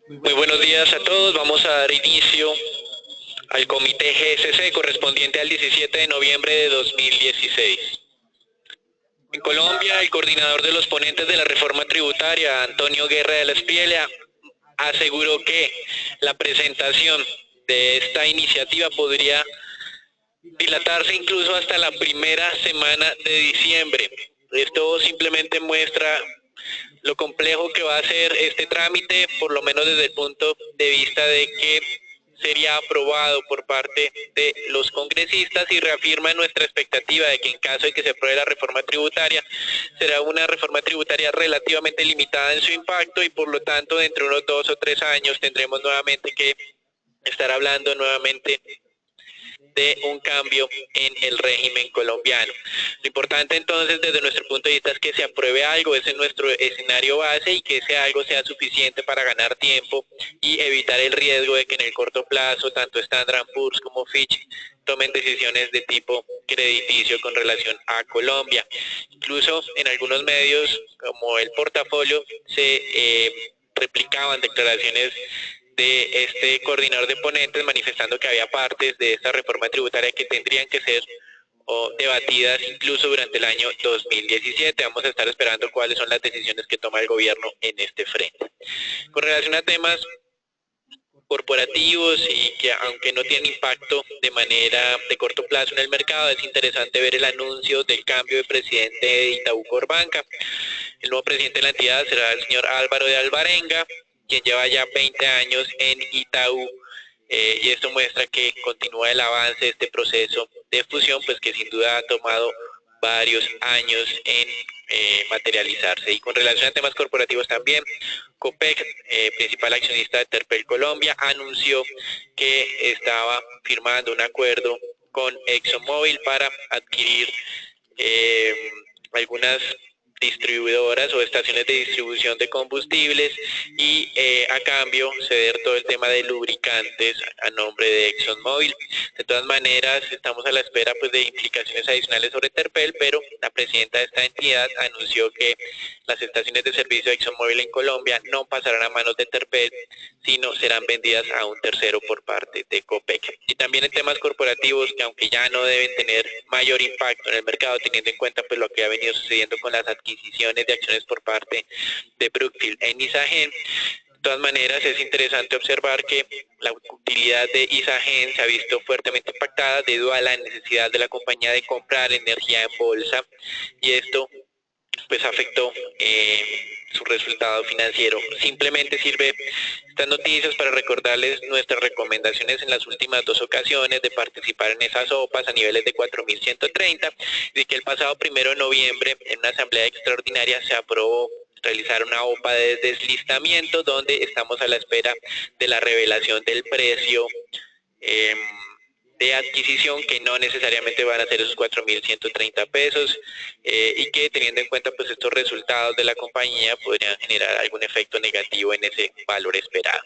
Muy buenos días a todos. Vamos a dar inicio al comité GSC correspondiente al 17 de noviembre de 2016. En Colombia, el coordinador de los ponentes de la reforma tributaria, Antonio Guerra de la Espriella, aseguró que la presentación de esta iniciativa podría dilatarse incluso hasta la primera semana de diciembre. Esto simplemente muestra lo complejo que va a ser este trámite, por lo menos desde el punto de vista de que sería aprobado por parte de los congresistas, y reafirma nuestra expectativa de que en caso de que se apruebe la reforma tributaria, será una reforma tributaria relativamente limitada en su impacto y por lo tanto dentro de unos 2 o 3 años tendremos nuevamente que estar hablando nuevamente de un cambio en el régimen colombiano. Lo importante entonces desde nuestro punto de vista es que se apruebe algo, ese es nuestro escenario base, y que ese algo sea suficiente para ganar tiempo y evitar el riesgo de que en el corto plazo tanto Standard & Poor's como Fitch tomen decisiones de tipo crediticio con relación a Colombia. Incluso en algunos medios como El Portafolio se replicaban declaraciones de este coordinador de ponentes manifestando que había partes de esta reforma tributaria que tendrían que ser debatidas incluso durante el año 2017. Vamos a estar esperando cuáles son las decisiones que toma el gobierno en este frente. Con relación a temas corporativos y que aunque no tienen impacto de manera de corto plazo en el mercado, es interesante ver el anuncio del cambio de presidente de Itaú Corbanca. El nuevo presidente de la entidad será el señor Álvaro de Alvarenga, quien lleva ya 20 años en Itaú, y esto muestra que continúa el avance de este proceso de fusión, pues que sin duda ha tomado varios años en materializarse. Y con relación a temas corporativos también, Copec, principal accionista de Terpel Colombia, anunció que estaba firmando un acuerdo con ExxonMobil para adquirir algunas distribuidoras o estaciones de distribución de combustibles y a cambio ceder todo el tema de lubricantes a nombre de ExxonMobil. De todas maneras, estamos a la espera pues de implicaciones adicionales sobre Terpel, pero la presidenta de esta entidad anunció que las estaciones de servicio de ExxonMobil en Colombia no pasarán a manos de Terpel, sino serán vendidas a un tercero por parte de Copec. Y también en temas corporativos que aunque ya no deben tener mayor impacto en el mercado, teniendo en cuenta pues lo que ha venido sucediendo con las adquisiciones de acciones por parte de Brookfield en Isagen. De todas maneras, es interesante observar que la utilidad de Isagen se ha visto fuertemente impactada debido a la necesidad de la compañía de comprar energía en bolsa, y esto pues afectó su resultado financiero. Simplemente sirve estas noticias para recordarles nuestras recomendaciones en las últimas 2 ocasiones de participar en esas OPAs a niveles de 4.130, y que el pasado 1 de noviembre en una asamblea extraordinaria se aprobó realizar una OPA de deslistamiento, donde estamos a la espera de la revelación del precio de adquisición, que no necesariamente van a ser esos 4.130 pesos, y que teniendo en cuenta pues estos resultados de la compañía podrían generar algún efecto negativo en ese valor esperado.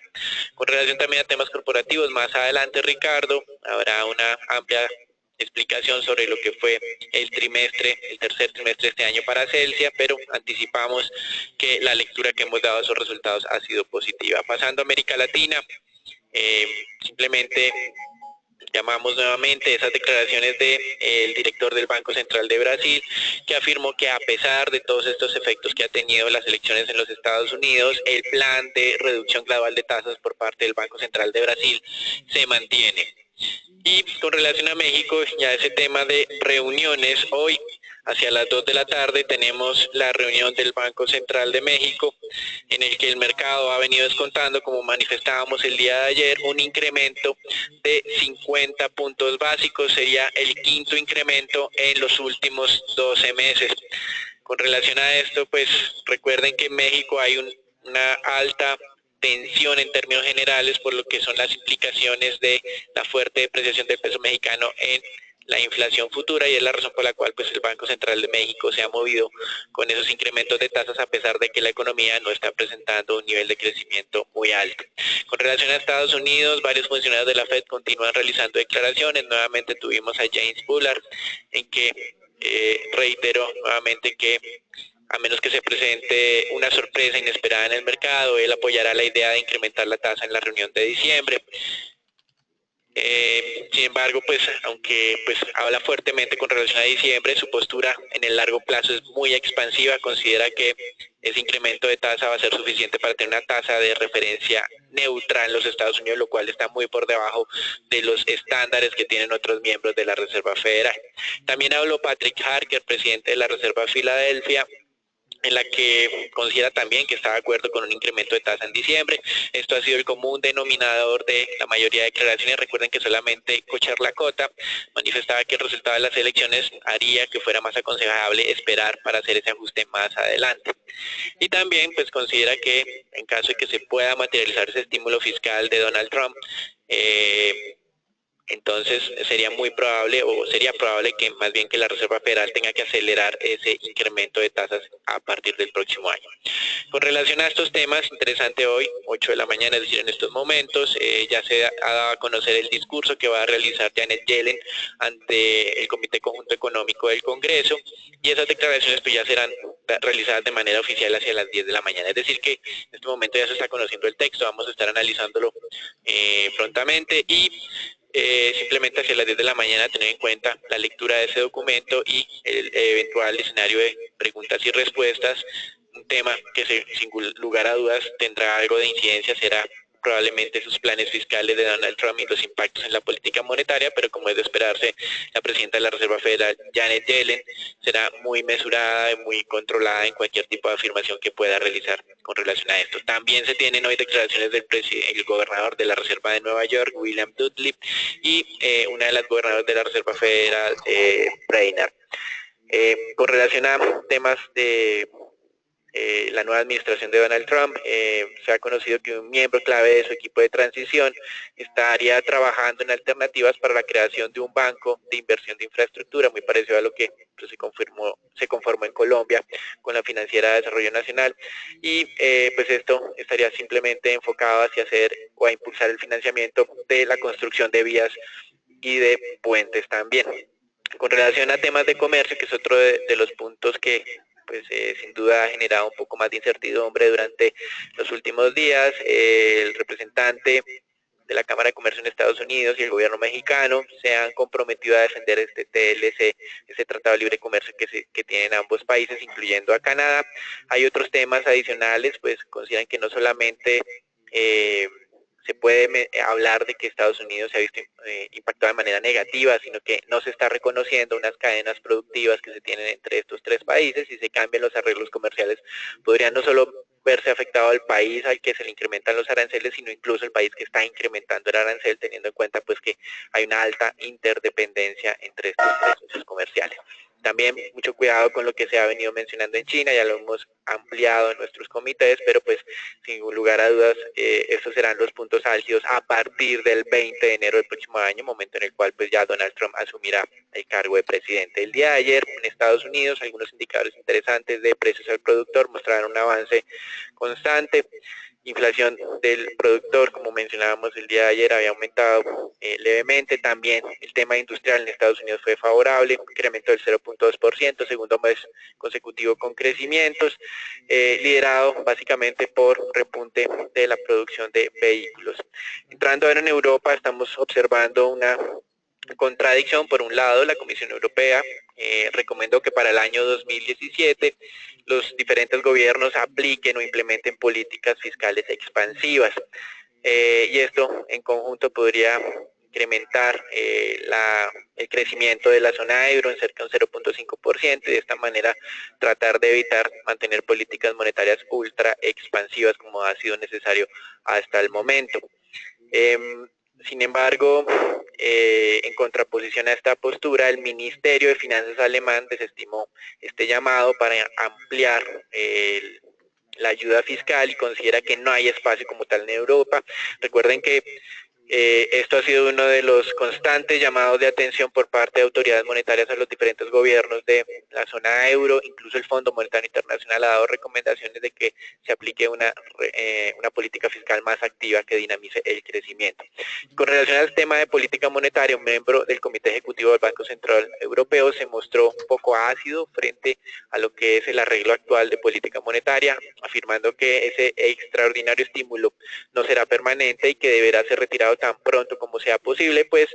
Con relación también a temas corporativos, más adelante Ricardo habrá una amplia explicación sobre lo que fue el tercer trimestre de este año para Celsia, pero anticipamos que la lectura que hemos dado a esos resultados ha sido positiva. Pasando a América Latina, simplemente llamamos nuevamente esas declaraciones del director del Banco Central de Brasil, que afirmó que a pesar de todos estos efectos que ha tenido las elecciones en los Estados Unidos, el plan de reducción gradual de tasas por parte del Banco Central de Brasil se mantiene. Y con relación a México, ya ese tema de reuniones, hoy hacia las 2 de la tarde tenemos la reunión del Banco Central de México, en el que el mercado ha venido descontando, como manifestábamos el día de ayer, un incremento de 50 puntos básicos. Sería el 5º incremento en los últimos 12 meses. Con relación a esto, pues recuerden que en México hay una alta tensión en términos generales por lo que son las implicaciones de la fuerte depreciación del peso mexicano en la inflación futura, y es la razón por la cual pues el Banco Central de México se ha movido con esos incrementos de tasas a pesar de que la economía no está presentando un nivel de crecimiento muy alto. Con relación a Estados Unidos, varios funcionarios de la Fed continúan realizando declaraciones. Nuevamente tuvimos a James Bullard, en que reiteró nuevamente que a menos que se presente una sorpresa inesperada en el mercado, él apoyará la idea de incrementar la tasa en la reunión de diciembre. Sin embargo, pues aunque pues habla fuertemente con relación a diciembre, su postura en el largo plazo es muy expansiva. Considera que ese incremento de tasa va a ser suficiente para tener una tasa de referencia neutral en los Estados Unidos, lo cual está muy por debajo de los estándares que tienen otros miembros de la Reserva Federal. También habló Patrick Harker, presidente de la Reserva de Filadelfia, en la que considera también que está de acuerdo con un incremento de tasa en diciembre. Esto ha sido el común denominador de la mayoría de declaraciones. Recuerden que solamente Kocher Lakota manifestaba que el resultado de las elecciones haría que fuera más aconsejable esperar para hacer ese ajuste más adelante. Y también pues considera que en caso de que se pueda materializar ese estímulo fiscal de Donald Trump, entonces sería muy probable, o sería probable que más bien que la Reserva Federal tenga que acelerar ese incremento de tasas a partir del próximo año. Con relación a estos temas, interesante hoy, 8 de la mañana, es decir, en estos momentos, ya se ha dado a conocer el discurso que va a realizar Janet Yellen ante el Comité Conjunto Económico del Congreso, y esas declaraciones pues ya serán realizadas de manera oficial hacia las 10 de la mañana. Es decir, que en este momento ya se está conociendo el texto, vamos a estar analizándolo prontamente, y simplemente hacia las 10 de la mañana tener en cuenta la lectura de ese documento y el eventual escenario de preguntas y respuestas. Un tema que sin lugar a dudas tendrá algo de incidencia será probablemente sus planes fiscales de Donald Trump y los impactos en la política monetaria, pero como es de esperarse, la presidenta de la Reserva Federal, Janet Yellen, será muy mesurada y muy controlada en cualquier tipo de afirmación que pueda realizar con relación a esto. También se tienen hoy declaraciones del el gobernador de la Reserva de Nueva York, William Dudley, y una de las gobernadoras de la Reserva Federal, Brainerd. Con relación a temas de la nueva administración de Donald Trump, se ha conocido que un miembro clave de su equipo de transición estaría trabajando en alternativas para la creación de un banco de inversión de infraestructura, muy parecido a lo que pues, se conformó en Colombia con la Financiera de Desarrollo Nacional, y pues esto estaría simplemente enfocado hacia hacer o a impulsar el financiamiento de la construcción de vías y de puentes también. Con relación a temas de comercio, que es otro de los puntos que pues sin duda ha generado un poco más de incertidumbre durante los últimos días, el representante de la Cámara de Comercio en Estados Unidos y el gobierno mexicano se han comprometido a defender este TLC, ese Tratado de Libre Comercio que tienen ambos países, incluyendo a Canadá. Hay otros temas adicionales, pues consideran que no solamente se puede hablar de que Estados Unidos se ha visto impactado de manera negativa, sino que no se está reconociendo unas cadenas productivas que se tienen entre estos tres países. Si se cambian los arreglos comerciales, podría no solo verse afectado al país al que se le incrementan los aranceles, sino incluso el país que está incrementando el arancel, teniendo en cuenta pues que hay una alta interdependencia entre estos tres socios comerciales. También mucho cuidado con lo que se ha venido mencionando en China, ya lo hemos ampliado en nuestros comités, pero pues sin lugar a dudas estos serán los puntos álgidos a partir del 20 de enero del próximo año, momento en el cual pues ya Donald Trump asumirá el cargo de presidente. El día de ayer en Estados Unidos algunos indicadores interesantes de precios al productor mostraron un avance constante. Inflación del productor, como mencionábamos el día de ayer, había aumentado levemente. También el tema industrial en Estados Unidos fue favorable, incremento del 0.2%, segundo mes consecutivo con crecimientos, liderado básicamente por repunte de la producción de vehículos. Entrando ahora en Europa, estamos observando una contradicción. Por un lado, la Comisión Europea recomendó que para el año 2017 los diferentes gobiernos apliquen o implementen políticas fiscales expansivas, y esto en conjunto podría incrementar el crecimiento de la zona euro en cerca de un 0.5%, y de esta manera tratar de evitar mantener políticas monetarias ultra expansivas como ha sido necesario hasta el momento. Sin embargo, en contraposición a esta postura, el Ministerio de Finanzas alemán desestimó este llamado para ampliar la ayuda fiscal y considera que no hay espacio como tal en Europa. Recuerden que esto ha sido uno de los constantes llamados de atención por parte de autoridades monetarias a los diferentes gobiernos de la zona euro. Incluso el Fondo Monetario Internacional ha dado recomendaciones de que se aplique una política fiscal más activa que dinamice el crecimiento. Con relación al tema de política monetaria, un miembro del Comité Ejecutivo del Banco Central Europeo se mostró un poco poco ácido frente a lo que es el arreglo actual de política monetaria, afirmando que ese extraordinario estímulo no será permanente y que deberá ser retirado tan pronto como sea posible, pues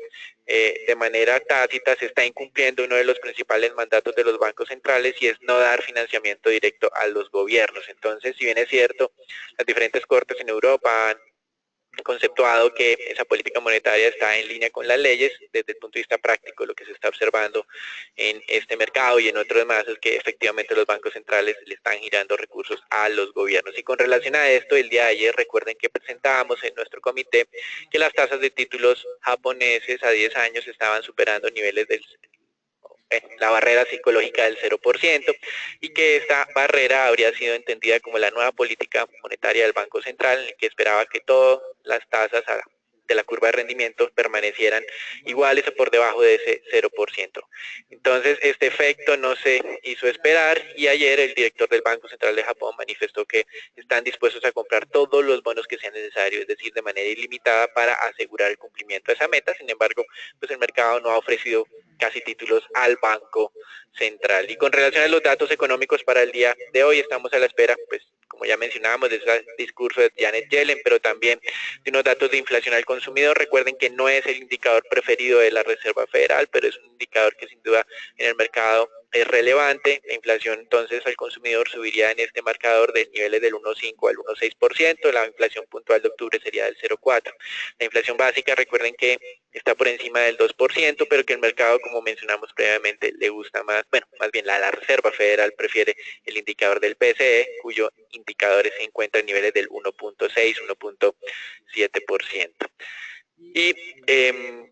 de manera tácita se está incumpliendo uno de los principales mandatos de los bancos centrales, y es no dar financiamiento directo a los gobiernos. Entonces, si bien es cierto, las diferentes cortes en Europa han conceptuado que esa política monetaria está en línea con las leyes, desde el punto de vista práctico lo que se está observando en este mercado y en otros más es que efectivamente los bancos centrales le están girando recursos a los gobiernos. Y con relación a esto, el día de ayer recuerden que presentábamos en nuestro comité que las tasas de títulos japoneses a 10 años estaban superando niveles del la barrera psicológica del 0%, y que esta barrera habría sido entendida como la nueva política monetaria del Banco Central, en el que esperaba que todas las tasas de la curva de rendimiento permanecieran iguales o por debajo de ese 0%. Entonces, este efecto no se hizo esperar, y ayer el director del Banco Central de Japón manifestó que están dispuestos a comprar todos los bonos que sean necesarios, es decir, de manera ilimitada, para asegurar el cumplimiento de esa meta. Sin embargo, pues el mercado no ha ofrecido casi títulos al Banco Central. Y con relación a los datos económicos para el día de hoy, estamos a la espera, pues como ya mencionábamos, de ese discurso de Janet Yellen, pero también de unos datos de inflación al consumidor. Recuerden que no es el indicador preferido de la Reserva Federal, pero es un indicador que sin duda en el mercado es relevante. La inflación entonces al consumidor subiría en este marcador de niveles del 1,5 al 1,6%, la inflación puntual de octubre sería del 0,4%. La inflación básica, recuerden que está por encima del 2%, pero que el mercado, como mencionamos previamente, le gusta más, bueno, más bien la Reserva Federal prefiere el indicador del PCE, cuyo indicador se encuentra en niveles del 1,6, 1,7%. Y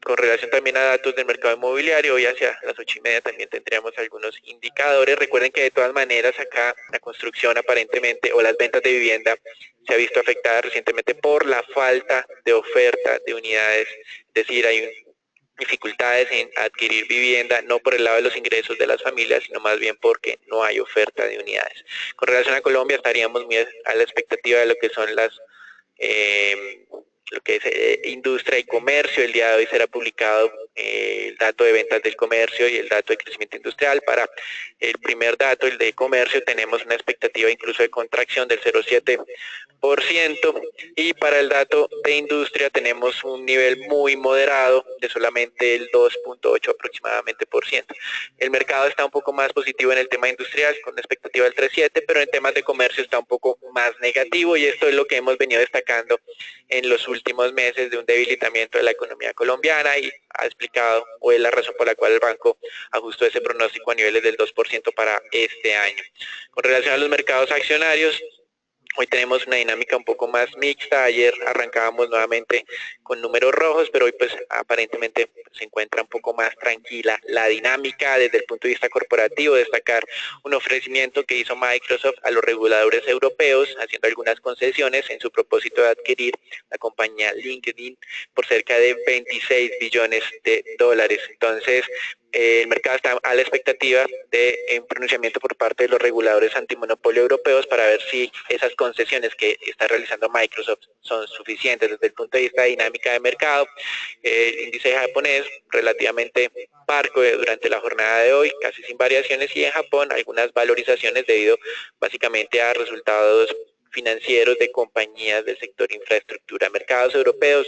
con relación también a datos del mercado inmobiliario, hoy hacia las 8:30 también tendríamos algunos indicadores. Recuerden que de todas maneras acá la construcción aparentemente, o las ventas de vivienda, se ha visto afectada recientemente por la falta de oferta de unidades, es decir, hay dificultades en adquirir vivienda, no por el lado de los ingresos de las familias, sino más bien porque no hay oferta de unidades. Con relación a Colombia, estaríamos muy a la expectativa de lo que son lo que es industria y comercio. El día de hoy será publicado el dato de ventas del comercio y el dato de crecimiento industrial. Para el primer dato, el de comercio, tenemos una expectativa incluso de contracción del 0,7%, y para el dato de industria tenemos un nivel muy moderado de solamente el 2,8 aproximadamente por ciento. El mercado está un poco más positivo en el tema industrial, con una expectativa del 3,7, pero en temas de comercio está un poco más negativo, y esto es lo que hemos venido destacando en los últimos meses de un debilitamiento de la economía colombiana, y ha explicado, o es la razón por la cual el banco ajustó ese pronóstico a niveles del 2% para este año. Con relación a los mercados accionarios, hoy tenemos una dinámica un poco más mixta. Ayer arrancábamos nuevamente con números rojos, pero hoy pues aparentemente se encuentra un poco más tranquila la dinámica desde el punto de vista corporativo. Destacar un ofrecimiento que hizo Microsoft a los reguladores europeos, haciendo algunas concesiones en su propósito de adquirir la compañía LinkedIn por cerca de 26 billones de dólares. Entonces, el mercado está a la expectativa de un pronunciamiento por parte de los reguladores antimonopolio europeos para ver si esas concesiones que está realizando Microsoft son suficientes desde el punto de vista de dinámica de mercado. El índice japonés relativamente parco durante la jornada de hoy, casi sin variaciones, y en Japón algunas valorizaciones debido básicamente a resultados financieros de compañías del sector infraestructura. Mercados europeos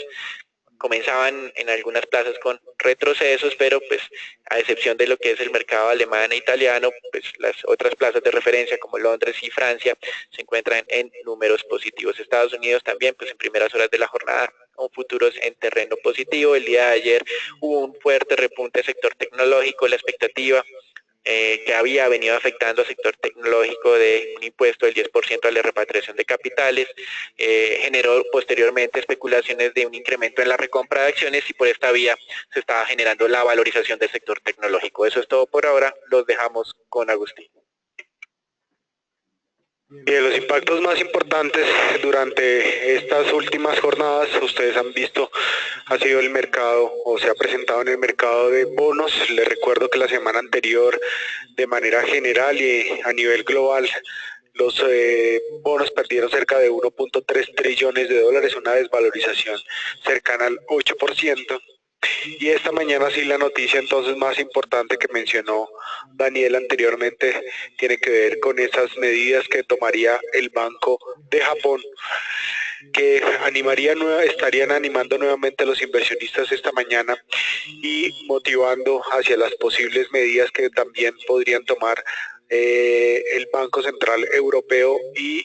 comenzaban en algunas plazas con retrocesos, pero pues a excepción de lo que es el mercado alemán e italiano, pues las otras plazas de referencia como Londres y Francia se encuentran en números positivos. Estados Unidos también, pues en primeras horas de la jornada, con futuros en terreno positivo. El día de ayer hubo un fuerte repunte del sector tecnológico, la expectativa que había venido afectando al sector tecnológico de un impuesto del 10% a la repatriación de capitales, generó posteriormente especulaciones de un incremento en la recompra de acciones, y por esta vía se estaba generando la valorización del sector tecnológico. Eso es todo por ahora, los dejamos con Agustín. Bien, los impactos más importantes durante estas últimas jornadas, ustedes han visto, ha sido el mercado, o se ha presentado en el mercado de bonos. Les recuerdo que la semana anterior, de manera general y a nivel global, los bonos perdieron cerca de 1,3 trillones de dólares, una desvalorización cercana al 8%. Y esta mañana sí la noticia entonces más importante que mencionó Daniel anteriormente tiene que ver con esas medidas que tomaría el Banco de Japón, que estarían animando nuevamente a los inversionistas esta mañana y motivando hacia las posibles medidas que también podrían tomar el Banco Central Europeo y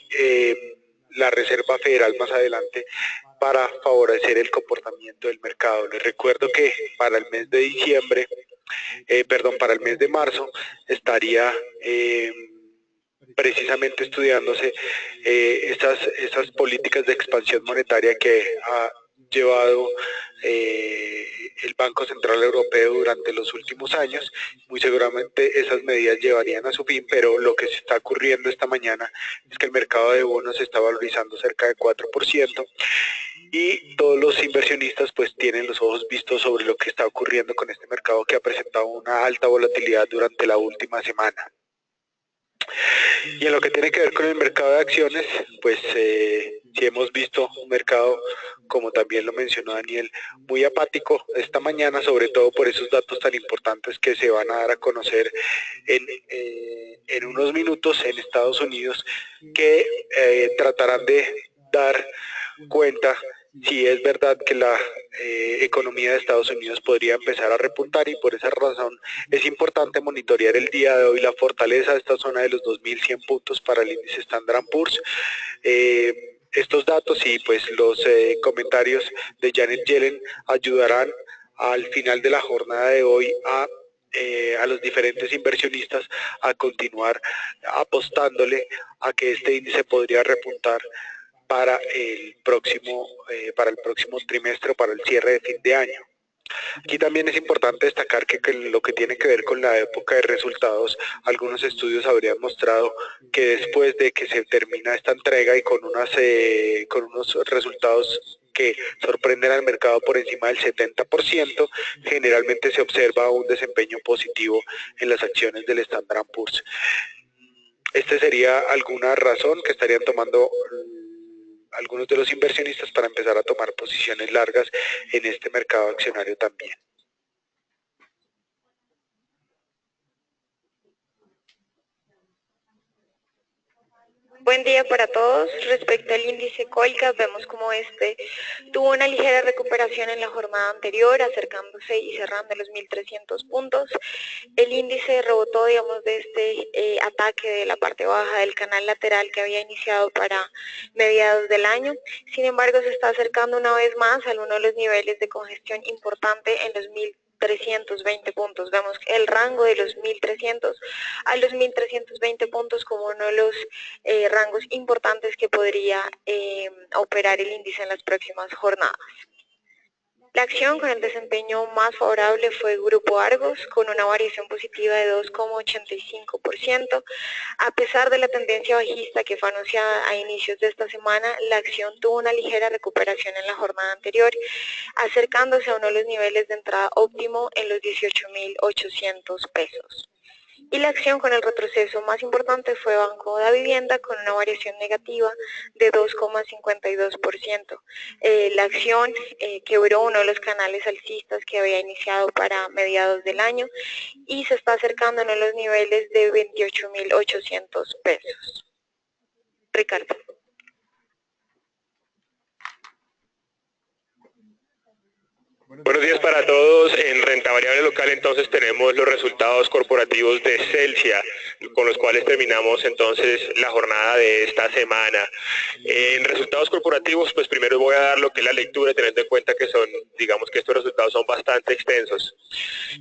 la Reserva Federal más adelante para favorecer el comportamiento del mercado. Les recuerdo que para el mes de diciembre, para el mes de marzo estaría precisamente estudiándose esas políticas de expansión monetaria que ha llevado el Banco Central Europeo durante los últimos años. Muy seguramente esas medidas llevarían a su fin, pero lo que se está ocurriendo esta mañana es que el mercado de bonos se está valorizando cerca de 4% y todos los inversionistas pues tienen los ojos vistos sobre lo que está ocurriendo con este mercado que ha presentado una alta volatilidad durante la última semana. Y en lo que tiene que ver con el mercado de acciones, pues sí hemos visto un mercado, como también lo mencionó Daniel, muy apático esta mañana, sobre todo por esos datos tan importantes que se van a dar a conocer en unos minutos en Estados Unidos, que tratarán de dar cuenta si es verdad que la economía de Estados Unidos podría empezar a repuntar, y por esa razón es importante monitorear el día de hoy la fortaleza de esta zona de los 2.100 puntos para el índice Standard & Poor's. Estos datos y pues los comentarios de Janet Yellen ayudarán al final de la jornada de hoy a los diferentes inversionistas a continuar apostándole a que este índice podría repuntar para el próximo trimestre o para el cierre de fin de año. Aquí también es importante destacar que lo que tiene que ver con la época de resultados, algunos estudios habrían mostrado que después de que se termina esta entrega y con unos resultados que sorprenden al mercado por encima del 70%, generalmente se observa un desempeño positivo en las acciones del Standard & Poor's. Este sería alguna razón que estarían tomando algunos de los inversionistas para empezar a tomar posiciones largas en este mercado accionario también. Buen día para todos. Respecto al índice Colcap, vemos como tuvo una ligera recuperación en la jornada anterior, acercándose y cerrando los 1.300 puntos. El índice rebotó, digamos, de este ataque de la parte baja del canal lateral que había iniciado para mediados del año. Sin embargo, se está acercando una vez más a uno de los niveles de congestión importante en los 1.320 puntos. Vemos el rango de los 1.300 a los 1.320 puntos como uno de los rangos importantes que podría operar el índice en las próximas jornadas. La acción con el desempeño más favorable fue Grupo Argos, con una variación positiva de 2,85%. A pesar de la tendencia bajista que fue anunciada a inicios de esta semana, la acción tuvo una ligera recuperación en la jornada anterior, acercándose a uno de los niveles de entrada óptimo en los 18.800 pesos. Y la acción con el retroceso más importante fue Banco de Vivienda, con una variación negativa de 2,52%. La acción quebró uno de los canales alcistas que había iniciado para mediados del año y se está acercando a los niveles de 28.800 pesos. Ricardo. Buenos días para todos. En renta variable local entonces tenemos los resultados corporativos de Celsia, con los cuales terminamos entonces la jornada de esta semana. En resultados corporativos, pues primero voy a dar lo que es la lectura, teniendo en cuenta que digamos que estos resultados son bastante extensos.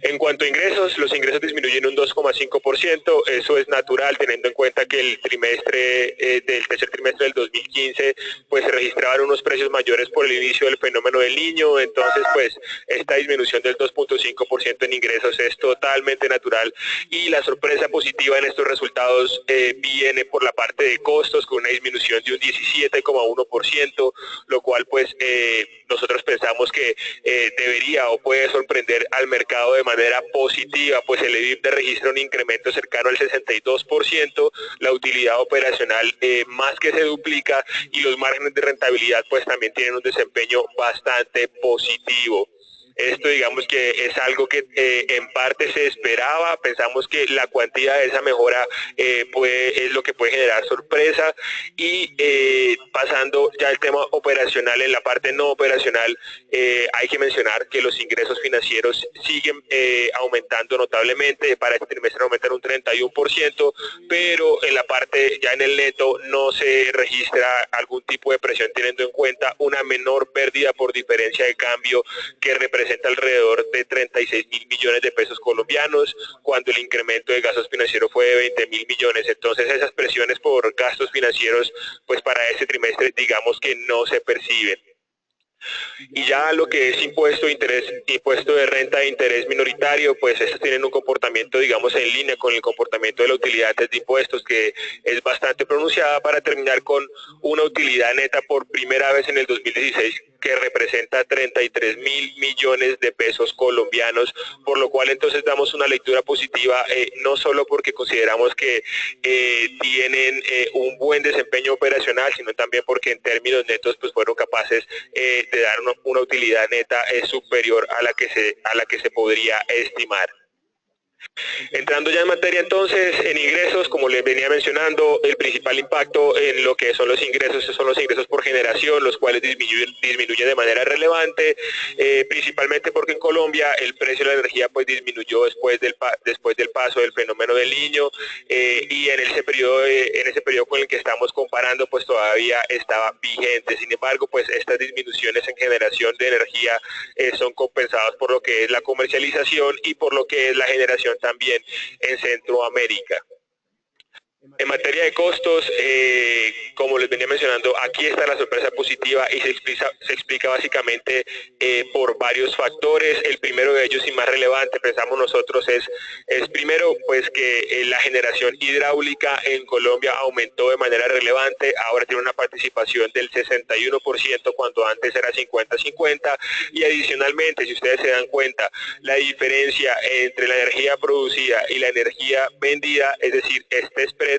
En cuanto a ingresos, los ingresos disminuyen un 2,5%, eso es natural teniendo en cuenta que el tercer trimestre del 2015 pues se registraban unos precios mayores por el inicio del fenómeno del Niño, entonces pues esta disminución del 2,5% en ingresos es totalmente natural, y la sorpresa positiva en estos resultados viene por la parte de costos, con una disminución de un 17,1%, lo cual pues nosotros pensamos que debería o puede sorprender al mercado de manera positiva, pues el EBITDA registra un incremento cercano al 62%, la utilidad operacional más que se duplica, y los márgenes de rentabilidad pues también tienen un desempeño bastante positivo. Esto digamos que es algo que en parte se esperaba, pensamos que la cuantía de esa mejora es lo que puede generar sorpresa. Y pasando ya al tema operacional, en la parte no operacional hay que mencionar que los ingresos financieros siguen aumentando notablemente. Para este trimestre aumentan un 31%, pero en la parte ya en el neto no se registra algún tipo de presión, teniendo en cuenta una menor pérdida por diferencia de cambio que representa alrededor de 36.000 millones de pesos colombianos, cuando el incremento de gastos financieros fue de 20.000 millones. Entonces esas presiones por gastos financieros pues para este trimestre digamos que no se perciben. Y ya lo que es impuesto de renta de interés minoritario, pues estos tienen un comportamiento, digamos, en línea con el comportamiento de la utilidad de impuestos, que es bastante pronunciada, para terminar con una utilidad neta por primera vez en el 2016 que representa 33.000 millones de pesos colombianos, por lo cual entonces damos una lectura positiva, no solo porque consideramos que tienen un buen desempeño operacional, sino también porque en términos netos pues fueron capaces de dar una utilidad neta superior a la que se podría estimar. Entrando ya en materia entonces, en ingresos, como les venía mencionando, el principal impacto en lo que son los ingresos por generación, los cuales disminuyen de manera relevante, principalmente porque en Colombia el precio de la energía pues disminuyó después del paso del fenómeno del Niño, y en ese periodo con el que estamos comparando pues todavía estaba vigente. Sin embargo, pues estas disminuciones en generación de energía son compensadas por lo que es la comercialización y por lo que es la generación también en Centroamérica. En materia de costos, como les venía mencionando, aquí está la sorpresa positiva y se explica básicamente por varios factores. El primero de ellos y más relevante, pensamos nosotros, es primero pues que la generación hidráulica en Colombia aumentó de manera relevante, ahora tiene una participación del 61% cuando antes era 50-50, y adicionalmente, si ustedes se dan cuenta, la diferencia entre la energía producida y la energía vendida, es decir, este spread,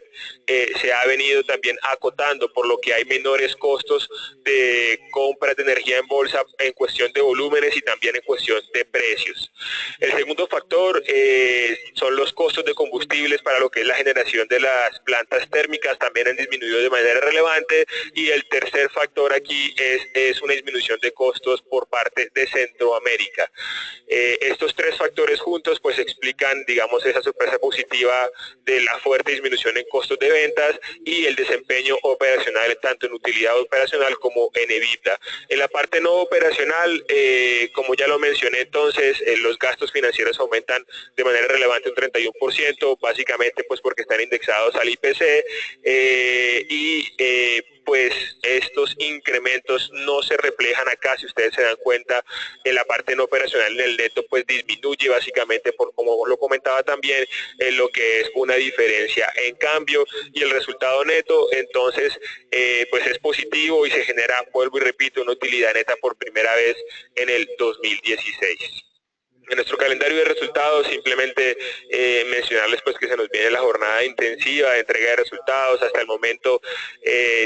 se ha venido también acotando, por lo que hay menores costos de compras de energía en bolsa en cuestión de volúmenes y también en cuestión de precios. El segundo factor son los costos de combustibles para lo que es la generación de las plantas térmicas, también han disminuido de manera relevante, y el tercer factor aquí es una disminución de costos por parte de Centroamérica. Estos tres factores juntos pues explican, digamos, esa sorpresa positiva de la fuerte disminución en costos de ventas y el desempeño operacional tanto en utilidad operacional como en EBITDA. En la parte no operacional, como ya lo mencioné entonces, los gastos financieros aumentan de manera relevante un 31%, básicamente pues porque están indexados al IPC, pues estos incrementos no se reflejan acá. Si ustedes se dan cuenta, en la parte no operacional, en el neto pues disminuye básicamente por, como lo comentaba también, en lo que es una diferencia en cambio, y el resultado neto entonces pues es positivo y se genera, vuelvo y repito, una utilidad neta por primera vez en el 2016. En nuestro calendario de resultados, simplemente mencionarles pues que se nos viene la jornada intensiva de entrega de resultados. Hasta el momento,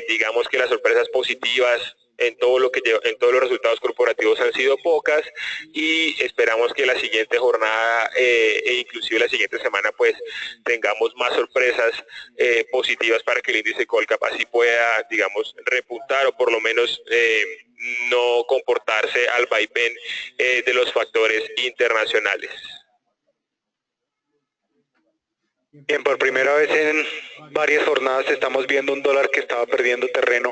digamos que las sorpresas positivas en todos los resultados corporativos han sido pocas, y esperamos que la siguiente jornada e inclusive la siguiente semana pues tengamos más sorpresas positivas para que el índice Colcap así pueda, digamos, repuntar o por lo menos no comportarse al vaivén de los factores internacionales. Bien, por primera vez en varias jornadas estamos viendo un dólar que estaba perdiendo terreno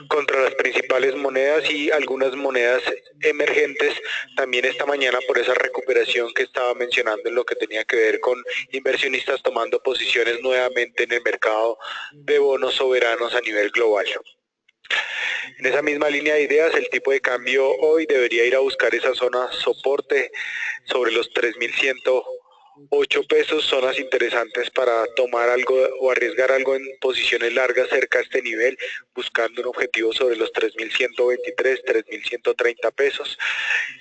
contra las principales monedas y algunas monedas emergentes también esta mañana, por esa recuperación que estaba mencionando en lo que tenía que ver con inversionistas tomando posiciones nuevamente en el mercado de bonos soberanos a nivel global. En esa misma línea de ideas, el tipo de cambio hoy debería ir a buscar esa zona soporte sobre los 3.100 8 pesos, zonas interesantes para tomar algo o arriesgar algo en posiciones largas cerca a este nivel, buscando un objetivo sobre los 3.123, 3.130 pesos.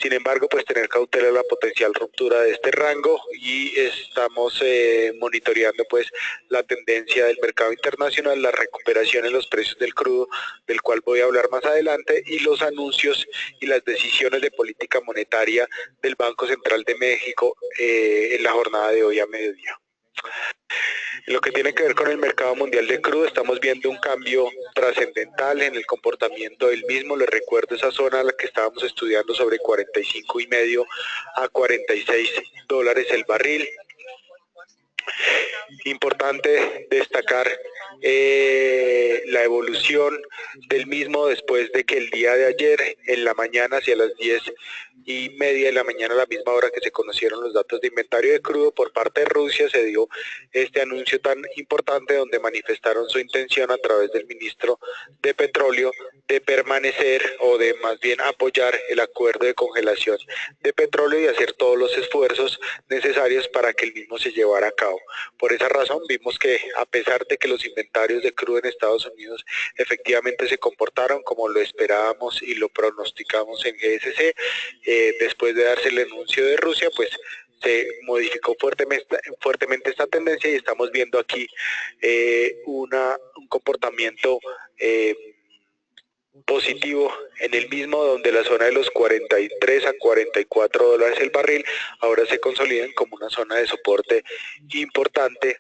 Sin embargo, pues tener cautela en la potencial ruptura de este rango y estamos monitoreando pues la tendencia del mercado internacional, la recuperación en los precios del crudo, del cual voy a hablar más adelante, y los anuncios y las decisiones de política monetaria del Banco Central de México en la jornada de hoy a mediodía. En lo que tiene que ver con el mercado mundial de crudo, estamos viendo un cambio trascendental en el comportamiento del mismo. Les recuerdo esa zona a la que estábamos estudiando sobre 45.5 a 46 dólares el barril. Importante destacar la evolución del mismo después de que el día de ayer, en la mañana, hacia las 10:30 de la mañana, a la misma hora que se conocieron los datos de inventario de crudo por parte de Rusia, se dio este anuncio tan importante donde manifestaron su intención a través del ministro de Petróleo de permanecer o de más bien apoyar el acuerdo de congelación de petróleo y hacer todos los esfuerzos necesarios para que el mismo se llevara a cabo. Por esa razón vimos que a pesar de que los inventarios de crudo en Estados Unidos efectivamente se comportaron como lo esperábamos y lo pronosticamos en GSC, después de darse el anuncio de Rusia, pues se modificó fuertemente esta tendencia y estamos viendo aquí un comportamiento positivo en el mismo, donde la zona de los 43 a 44 dólares el barril ahora se consolidan como una zona de soporte importante.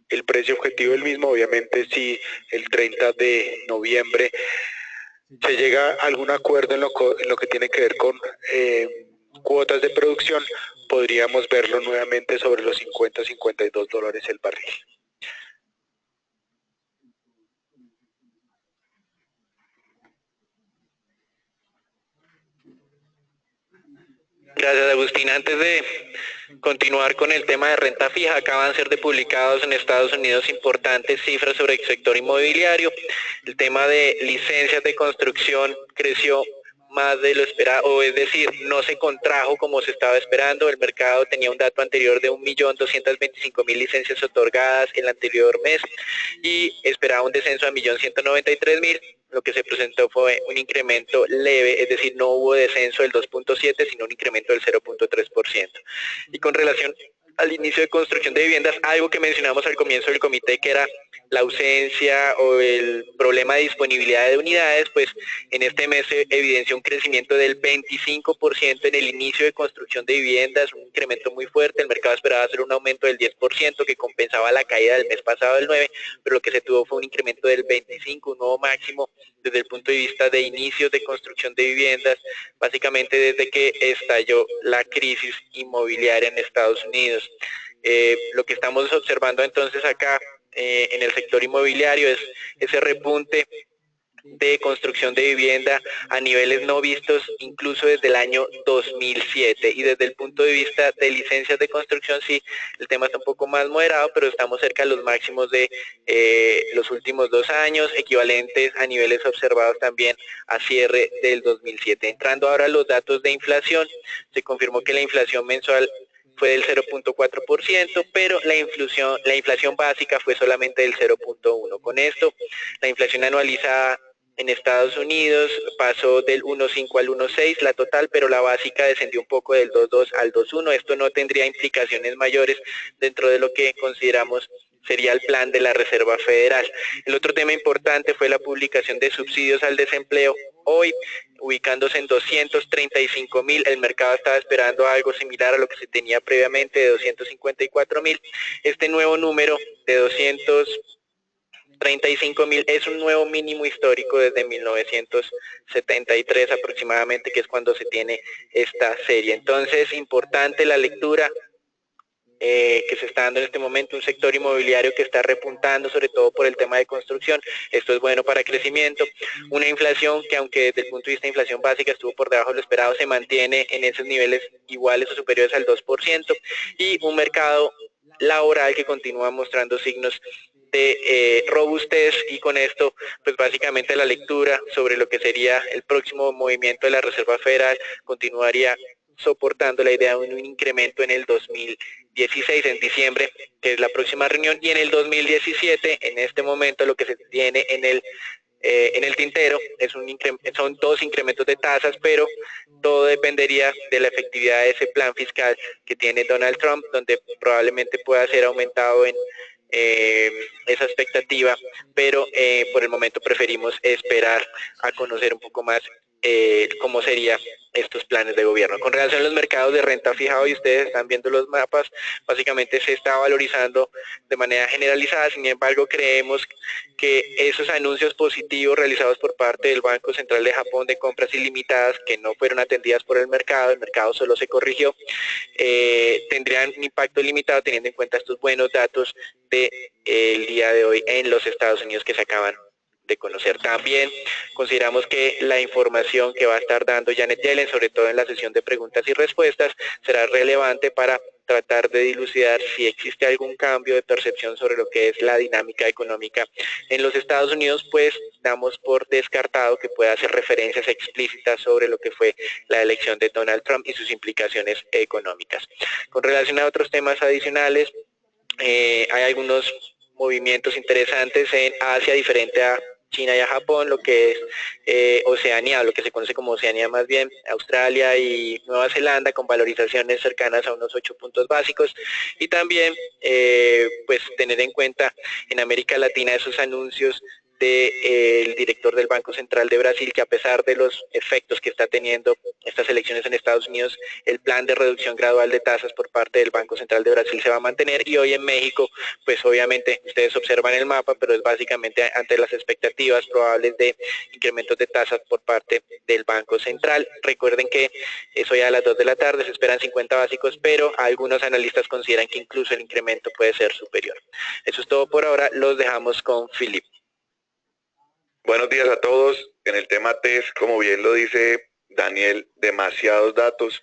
El precio objetivo del mismo, obviamente, si el 30 de noviembre se llega a algún acuerdo en lo que tiene que ver con cuotas de producción, podríamos verlo nuevamente sobre los 50 a 52 dólares el barril. Gracias, Agustín. Antes de continuar con el tema de renta fija, acaban de ser publicados en Estados Unidos importantes cifras sobre el sector inmobiliario. El tema de licencias de construcción creció más de lo esperado, o es decir, no se contrajo como se estaba esperando. El mercado tenía un dato anterior de 1.225.000 licencias otorgadas el anterior mes y esperaba un descenso a 1.193.000. Lo que se presentó fue un incremento leve, es decir, no hubo descenso del 2.7, sino un incremento del 0.3%. Y con relación al inicio de construcción de viviendas, algo que mencionamos al comienzo del comité, que era la ausencia o el problema de disponibilidad de unidades, pues en este mes se evidenció un crecimiento del 25% en el inicio de construcción de viviendas, un incremento muy fuerte. El mercado esperaba hacer un aumento del 10% que compensaba la caída del mes pasado del 9%, pero lo que se tuvo fue un incremento del 25%, un nuevo máximo desde el punto de vista de inicios de construcción de viviendas, básicamente desde que estalló la crisis inmobiliaria en Estados Unidos. Lo que estamos observando entonces acá en el sector inmobiliario es ese repunte de construcción de vivienda a niveles no vistos incluso desde el año 2007, y desde el punto de vista de licencias de construcción sí, el tema está un poco más moderado, pero estamos cerca de los máximos de los últimos 2 años, equivalentes a niveles observados también a cierre del 2007. Entrando ahora a los datos de inflación, se confirmó que la inflación mensual fue del 0.4%, pero la inflación básica fue solamente del 0.1%. Con esto, la inflación anualizada en Estados Unidos pasó del 1.5 al 1.6 la total, pero la básica descendió un poco del 2.2 al 2.1. Esto no tendría implicaciones mayores dentro de lo que consideramos sería el plan de la Reserva Federal. El otro tema importante fue la publicación de subsidios al desempleo. Hoy, ubicándose en 235.000, el mercado estaba esperando algo similar a lo que se tenía previamente de 254.000. Este nuevo número de 235.000 es un nuevo mínimo histórico desde 1973 aproximadamente, que es cuando se tiene esta serie. Entonces, importante la lectura que se está dando en este momento, un sector inmobiliario que está repuntando, sobre todo por el tema de construcción. Esto es bueno para crecimiento. Una inflación que, aunque desde el punto de vista de inflación básica estuvo por debajo de lo esperado, se mantiene en esos niveles iguales o superiores al 2%, y un mercado laboral que continúa mostrando signos de robustez. Y con esto, pues básicamente la lectura sobre lo que sería el próximo movimiento de la Reserva Federal continuaría soportando la idea de un incremento en el 2016, en diciembre, que es la próxima reunión, y en el 2017, en este momento, lo que se tiene en el tintero son 2 incrementos de tasas, pero todo dependería de la efectividad de ese plan fiscal que tiene Donald Trump, donde probablemente pueda ser aumentado en esa expectativa, pero por el momento preferimos esperar a conocer un poco más cómo serían estos planes de gobierno. Con relación a los mercados de renta fija, hoy ustedes están viendo los mapas, básicamente se está valorizando de manera generalizada, sin embargo creemos que esos anuncios positivos realizados por parte del Banco Central de Japón de compras ilimitadas que no fueron atendidas por el mercado solo se corrigió, tendrían un impacto limitado teniendo en cuenta estos buenos datos del día de hoy en los Estados Unidos que se acaban de conocer. También consideramos que la información que va a estar dando Janet Yellen, sobre todo en la sesión de preguntas y respuestas, será relevante para tratar de dilucidar si existe algún cambio de percepción sobre lo que es la dinámica económica en los Estados Unidos, pues damos por descartado que pueda hacer referencias explícitas sobre lo que fue la elección de Donald Trump y sus implicaciones económicas. Con relación a otros temas adicionales, hay algunos movimientos interesantes en Asia, diferente a China y a Japón, lo que es Oceanía, lo que se conoce como Oceanía más bien, Australia y Nueva Zelanda, con valorizaciones cercanas a unos 8 puntos básicos, y también pues tener en cuenta en América Latina esos anuncios del director del Banco Central de Brasil, que a pesar de los efectos que está teniendo estas elecciones en Estados Unidos, el plan de reducción gradual de tasas por parte del Banco Central de Brasil se va a mantener, y hoy en México, pues obviamente ustedes observan el mapa, pero es básicamente ante las expectativas probables de incrementos de tasas por parte del Banco Central. Recuerden que es hoy a las 2 de la tarde, se esperan 50 básicos, pero algunos analistas consideran que incluso el incremento puede ser superior. Eso es todo por ahora, los dejamos con Philip. Buenos días a todos. En el tema TES, como bien lo dice Daniel, demasiados datos.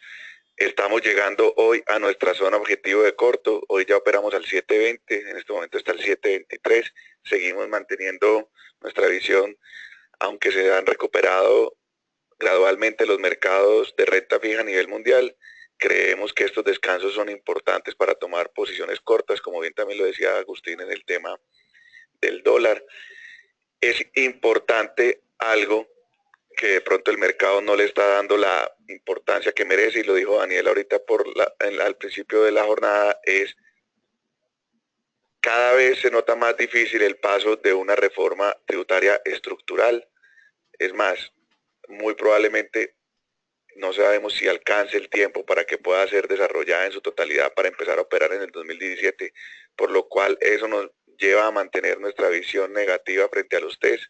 Estamos llegando hoy a nuestra zona objetivo de corto. Hoy ya operamos al 7.20, en este momento está el 7.23. Seguimos manteniendo nuestra visión, aunque se han recuperado gradualmente los mercados de renta fija a nivel mundial. Creemos que estos descansos son importantes para tomar posiciones cortas, como bien también lo decía Agustín en el tema del dólar. Es importante algo que de pronto el mercado no le está dando la importancia que merece, y lo dijo Daniel ahorita al principio de la jornada, es cada vez se nota más difícil el paso de una reforma tributaria estructural. Es más, muy probablemente no sabemos si alcance el tiempo para que pueda ser desarrollada en su totalidad para empezar a operar en el 2017, por lo cual eso nos lleva a mantener nuestra visión negativa frente a los TES.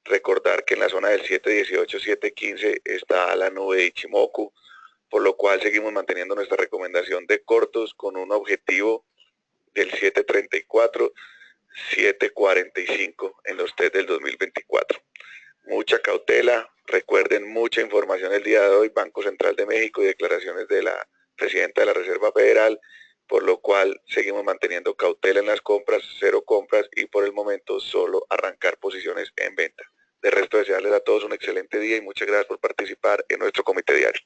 Recordar que en la zona del 7.18, 7.15 está la nube de Ichimoku, por lo cual seguimos manteniendo nuestra recomendación de cortos con un objetivo del 7.34, 7.45 en los TES del 2024. Mucha cautela, recuerden mucha información el día de hoy, Banco Central de México y declaraciones de la presidenta de la Reserva Federal, por lo cual seguimos manteniendo cautela en las compras, 0 compras y por el momento solo arrancar posiciones en venta. De resto, desearles a todos un excelente día y muchas gracias por participar en nuestro comité diario.